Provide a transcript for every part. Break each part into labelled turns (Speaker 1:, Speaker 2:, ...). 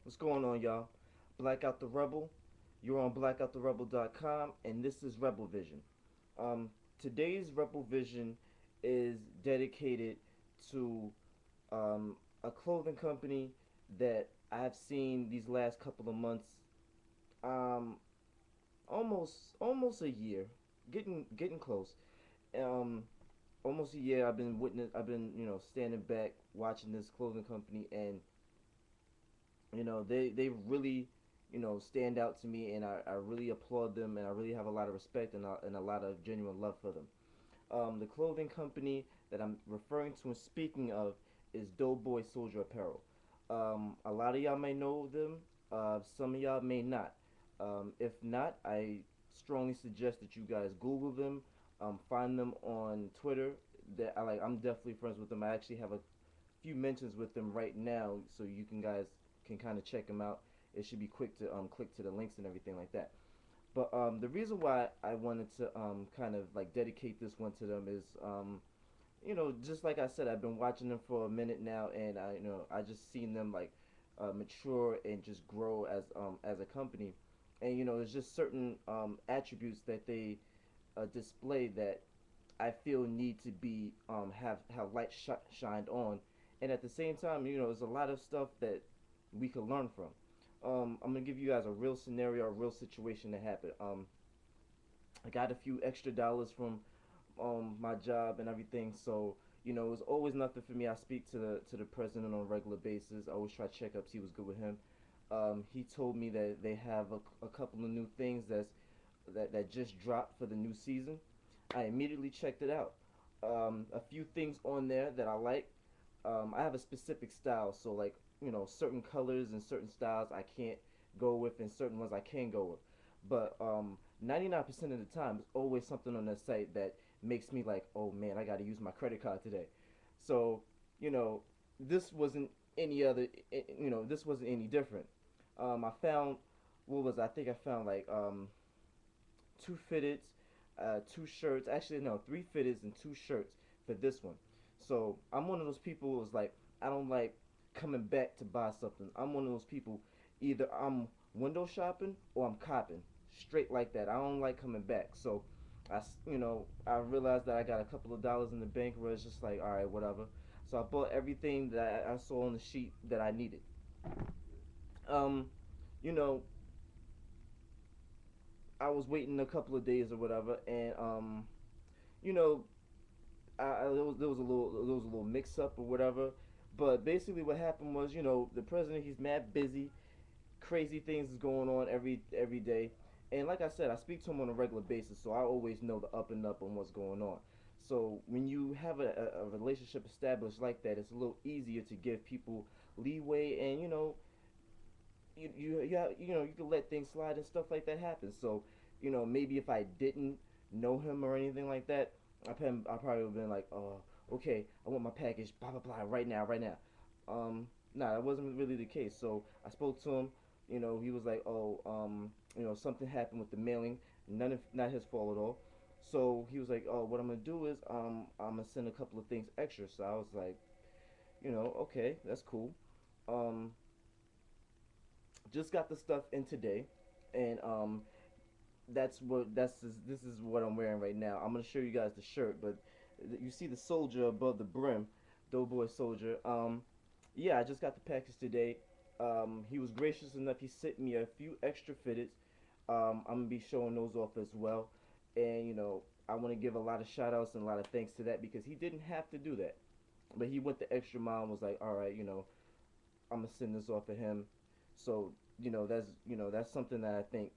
Speaker 1: What's going on, y'all? Blackout the Rebel. You're on blackouttherebel.com, and this is Rebel Vision. Um, Today's Rebel Vision is dedicated to a clothing company that I've seen these last couple of months, um, almost a year, getting close. Um, Almost a year. I've been standing back watching this clothing company, and they really stand out to me, and I really applaud them, and I really have a lot of respect and a lot of genuine love for them. The clothing company that I'm referring to and speaking of is Doughboy Soldier Apparel. A lot of y'all may know them. Some of y'all may not. If not, I strongly suggest that you guys Google them. Find them on Twitter. I'm definitely friends with them. I actually have a few mentions with them right now, so you guys can kind of check them out. It should be quick to click to the links and everything like that. But the reason why I wanted to kind of like dedicate this one to them is just like I said, I've been watching them for a minute now, and I just seen them like mature and just grow as a company, and there's just certain attributes that they display that I feel need to be have light shined on, and at the same time, there's a lot of stuff that we could learn from. I'm gonna give you guys a real scenario, a real situation that happened. I got a few extra dollars from my job and everything, so it was always nothing for me. I speak to the president on a regular basis. I always try to check up, see what's good with him. He told me that they have a couple of new things that just dropped for the new season. I immediately checked it out. A few things on there that I like. I have a specific style, so like certain colors and certain styles I can't go with, and certain ones I can go with. But 99% of the time, there's always something on that site that makes me like, oh man, I got to use my credit card today. So you know, this wasn't any other. This wasn't any different. I found what was I think I found like two fitteds, two shirts. Actually, no, three fitteds and two shirts for this one. So I'm one of those people who's like, I don't like coming back to buy something. I'm one of those people. Either I'm window shopping or I'm copping, straight like that. I don't like coming back. So I realized that I got a couple of dollars in the bank where it's just like, all right, whatever. So I bought everything that I saw on the sheet that I needed. Um, you know, I was waiting a couple of days or whatever, and you know, there was a little mix up or whatever. But basically, what happened was, the president, he's mad busy, crazy things is going on every day, and like I said, I speak to him on a regular basis, so I always know the up and up on what's going on. So when you have a relationship established like that, it's a little easier to give people leeway, and you can let things slide and stuff like that happen. So maybe if I didn't know him or anything like that, I probably would have been like, oh, okay, I want my package, blah blah blah, right now, right now. Nah, that wasn't really the case. So I spoke to him. He was like, oh, something happened with the mailing. Not his fault at all. So he was like, oh, what I'm gonna do is, I'm gonna send a couple of things extra. So I was like, okay, that's cool. Um, just got the stuff in today, and this is what I'm wearing right now. I'm gonna show you guys the shirt, but you see the soldier above the brim, Doughboy Soldier. Yeah, I just got the package today. He was gracious enough. He sent me a few extra fitteds. I'm gonna be showing those off as well, and I want to give a lot of shout outs and a lot of thanks to that because he didn't have to do that, but he went the extra mile and was like, all right, I'm gonna send this off to him. So that's something that I think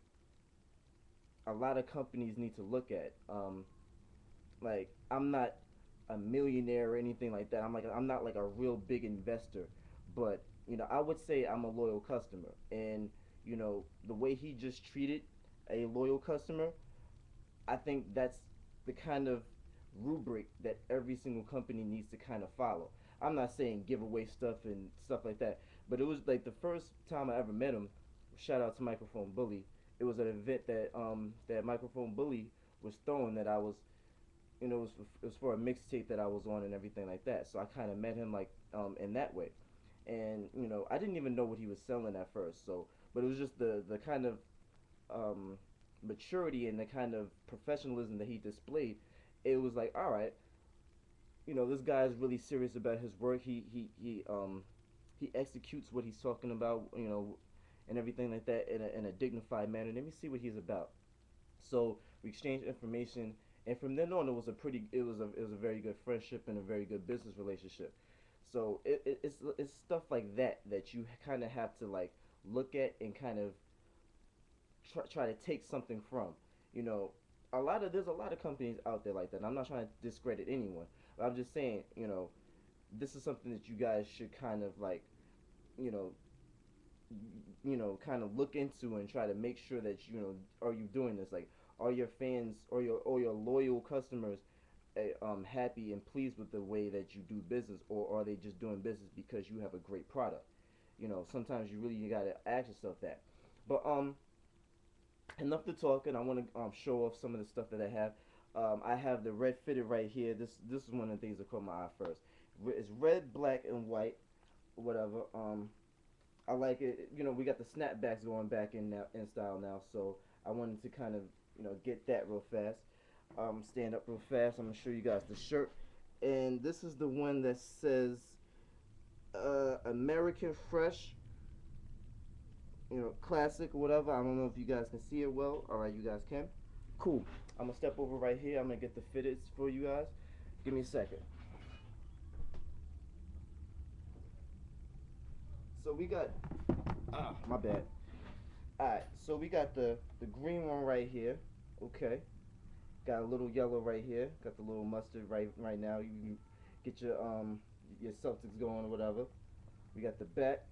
Speaker 1: a lot of companies need to look at. Like I'm not a millionaire or anything like that. I'm not like a real big investor, but I would say I'm a loyal customer, and the way he just treated a loyal customer, I think that's the kind of rubric that every single company needs to kind of follow. I'm not saying give away stuff and stuff like that, but it was like the first time I ever met him. Shout out to Microphone Bully. It was an event that Microphone Bully was throwing that I was it was for a mixtape that I was on and everything like that. So I kind of met him like in that way, and I didn't even know what he was selling at first. So, but it was just the kind of um, maturity and the kind of professionalism that he displayed. It was like, all right, this guy is really serious about his work. He executes what he's talking about, and everything like that in a dignified manner. Let me see what he's about. So we exchanged information, and from then on, it was a very good friendship and a very good business relationship. So it's stuff like that you kind of have to like look at and kind of try to take something from. You know, there's a lot of companies out there like that. And I'm not trying to discredit anyone, but I'm just saying, this is something that you guys should kind of like, you know, kind of look into and try to make sure that are you doing this? Like, are your fans or your loyal customers happy and pleased with the way that you do business, or are they just doing business because you have a great product? Sometimes you gotta ask yourself that. But enough to talking. I want to show off some of the stuff that I have. I have the red fitted right here. This is one of the things that caught my eye first. It's red, black, and white, whatever. I like it. We got the snapbacks going back in style now, so I wanted to kind of get that real fast. Stand up real fast. I'm gonna show you guys the shirt, and this is the one that says American Fresh, classic or whatever. I don't know if you guys can see it well. All right, you guys can. Cool. I'm gonna step over right here. I'm gonna get the fitteds for you guys. Give me a second. So we got my bad. Alright, so we got the green one right here. Okay. Got a little yellow right here. Got the little mustard right now. You can get your Celtics going or whatever. We got the back.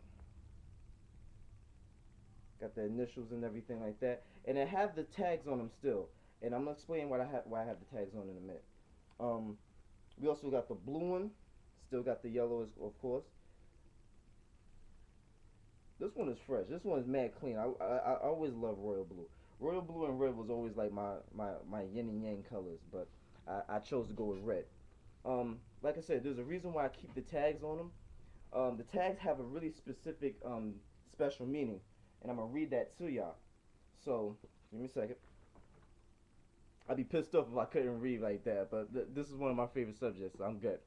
Speaker 1: Got the initials and everything like that. And I have the tags on them still. And I'm gonna explain why I have the tags on in a minute. Um we also got the blue one. Still got the yellow of course. This one is fresh. This one is mad clean. I always love royal blue. Royal blue and red was always like my yin and yang colors, but I chose to go with red. Like I said, there's a reason why I keep the tags on them. The tags have a really specific special meaning, and I'm gonna read that to y'all. So give me a second. I'd be pissed off if I couldn't read like that, but this is one of my favorite subjects, so I'm good.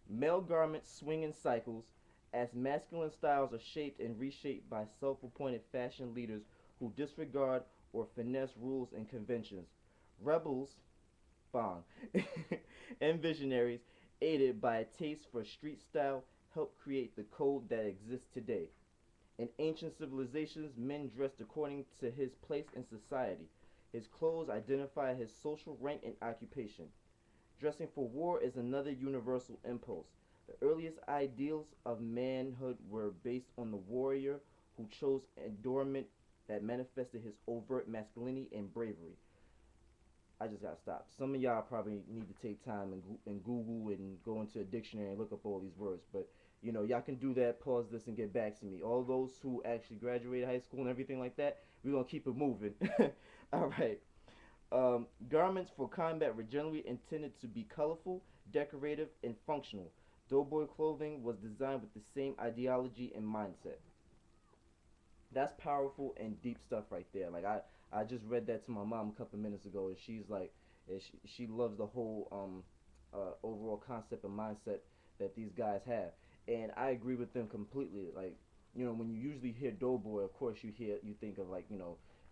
Speaker 1: Male garments swing in cycles as masculine styles are shaped and reshaped by self-appointed fashion leaders who disregard or finesse rules and conventions. Rebels, bong, and visionaries, aided by a taste for street style, help create the code that exists today. In ancient civilizations, men dressed according to his place in society. His clothes identify his social rank and occupation. Dressing for war is another universal impulse. The earliest ideals of manhood were based on the warrior who chose adornment that manifested his overt masculinity and bravery. I just gotta stop. Some of y'all probably need to take time and Google and go into a dictionary and look up all these words. But y'all can do that. Pause this and get back to me. All those who actually graduated high school and everything like that, we're gonna keep it moving. All right. Garments for combat were generally intended to be colorful, decorative, and functional. Doughboy clothing was designed with the same ideology and mindset. That's powerful and deep stuff right there. Like I just read that to my mom a couple minutes ago, and she's like, she loves the whole overall concept and mindset that these guys have, and I agree with them completely. Like, when you usually hear doughboy, of course you think of like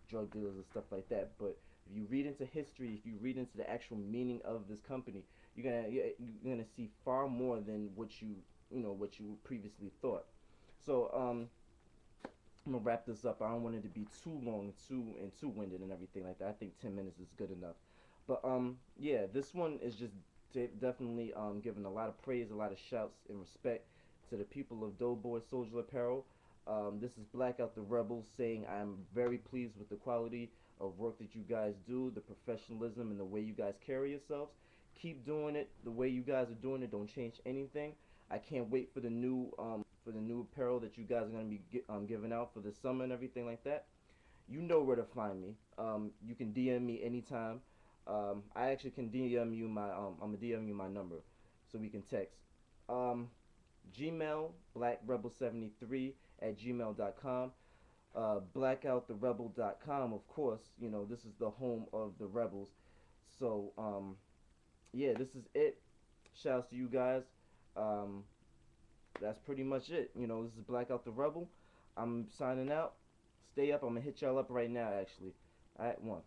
Speaker 1: drug dealers and stuff like that. But if you read into history, if you read into the actual meaning of this company, you're gonna see far more than what you previously thought. So I'm gonna wrap this up. I don't want it to be too long, too winded and everything like that. I think 10 minutes is good enough. But yeah, this one is just definitely giving a lot of praise, a lot of shouts and respect to the people of Doughboy Soldier Apparel. This is Blackout the Rebel saying I'm very pleased with the quality of work that you guys do, the professionalism and the way you guys carry yourselves. Keep doing it the way you guys are doing it. Don't change anything. I can't wait for the new apparel that you guys are gonna be giving out for the summer and everything like that. You know where to find me. You can DM me anytime. I actually can DM you my I'm gonna DM you my number so we can text. Um, Gmail, blackrebel73 at gmail.com. Blackouttherebel.com, of course. You know, this is the home of the rebels. So, yeah, this is it. Shouts to you guys. Um, that's pretty much it. You know, this is Blackout the Rebel. I'm signing out. Stay up. I'm gonna hit y'all up right now, actually. All right, one.